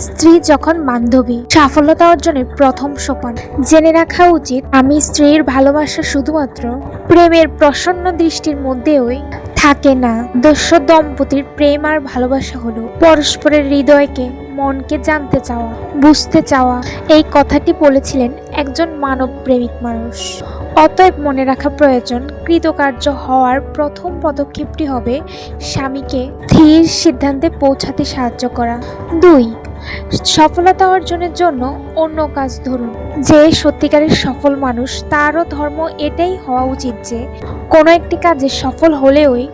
স্ত্রী যখন বান্ধবী, সফলতা অর্জনের প্রথম সোপান। জেনে রাখা উচিত, আমি স্ত্রীর ভালোবাসা শুধুমাত্র প্রেমের প্রসন্ন দৃষ্টির মধ্যেই থাকে না। আদর্শ দম্পতির প্রেম আর ভালোবাসা হলো পরস্পরের হৃদয়কে, মনকে জানতে চাওয়া, বুঝতে চাওয়া। এই কথাটি বলেছিলেন একজন মানব প্রেমিক মানুষ। অতএব মনে রাখা প্রয়োজন, কৃতকার্য হওয়ার প্রথম পদক্ষেপটি হবে স্বামীকে স্থির সিদ্ধান্তে পৌঁছাতে সাহায্য করা। 2. সফলতা অর্জনের জন্য অন্য কাজ ধরুন। যে সত্যিকারের সফল মানুষ, তারও ধর্ম এটাই হওয়া উচিত যে কোনো একটি কাজে সফল হলেওই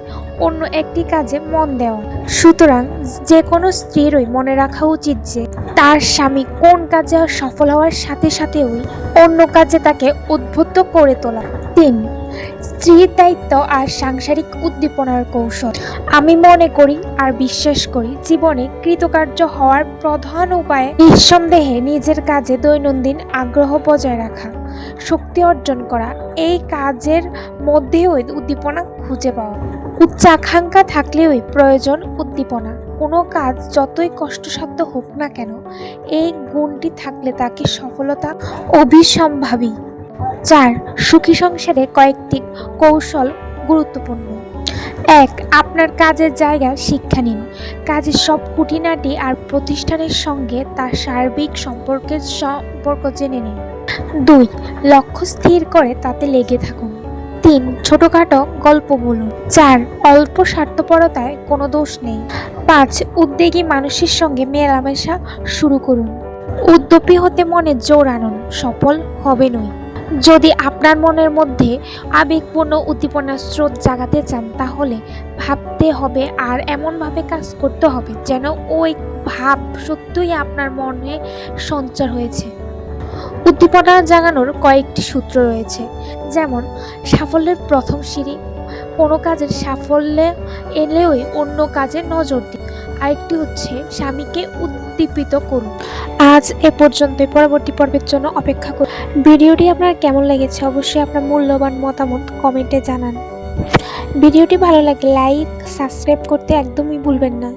অন্য একটি কাজে মন দেওয়া। সুতরাং যে কোনো স্ত্রীরই মনে রাখা উচিত যে তার স্বামী কোন কাজে সফল হওয়ার সাথে সাথেও অন্য কাজে তাকে উদ্বুদ্ধ করে তোলা। 3. স্ত্রীর দায়িত্ব আর সাংসারিক উদ্দীপনার কৌশল। আমি মনে করি আর বিশ্বাস করি, জীবনে কৃতকার্য হওয়ার প্রধান উপায় নিঃসন্দেহে নিজের কাজে দৈনন্দিন আগ্রহ বজায় রাখা, শক্তি অর্জন করা। এই কাজের মধ্যেও উদ্দীপনা খুঁজে পাওয়া। উচ্চাকাঙ্ক্ষা থাকলেও প্রয়োজন উদ্দীপনা। কোনো কাজ যতই কষ্টসাধ্য হোক না কেন, এই গুণটি থাকলে তাকে সফলতা অভিসম্ভাবী। 4. সুখী সংসারে কয়েকটি কৌশল গুরুত্বপূর্ণ। 1. আপনার কাজের জায়গা শিক্ষা নিন। কাজের সব খুঁটিনাটি আর প্রতিষ্ঠানের সঙ্গে তার সার্বিক সম্পর্ক জেনে নিন। 2. লক্ষ্য স্থির করে তাতে লেগে থাকুন। 3. ছোটখাটো গল্প বলুন। 4. অল্প স্বার্থপরতায় কোনো দোষ নেই। 5. উদ্যোগী মানুষের সঙ্গে মেলামেশা শুরু করুন। উদ্যমী হতে মনে জোর আনুন, সফল হবেনই। যদি আপনার মনের মধ্যে আবেগপূর্ণ উদ্দীপনার স্রোত জাগাতে চান, তাহলে ভাবতে হবে আর এমনভাবে কাজ করতে হবে যেন ওই ভাব সত্যই আপনার মনে সঞ্চার হয়েছে। উদ্দীপনা জাগানোর কয়েকটি সূত্র রয়েছে, যেমন সাফল্যের প্রথম সিঁড়ি, কোনো কাজের সাফল্যে এলেই অন্য কাজে নজর দিন। আরেকটি হচ্ছে স্বামীকে উদ্দীপিত করুন। আজ এ পর্যন্তই, পরবর্তী পর্বের জন্য অপেক্ষা করুন। ভিডিওটি আপনার কেমন লেগেছে অবশ্যই আপনার মূল্যবান মতামত কমেন্টে জানান। ভিডিওটি ভালো লাগলে লাইক, সাবস্ক্রাইব করতে একদমই ভুলবেন না।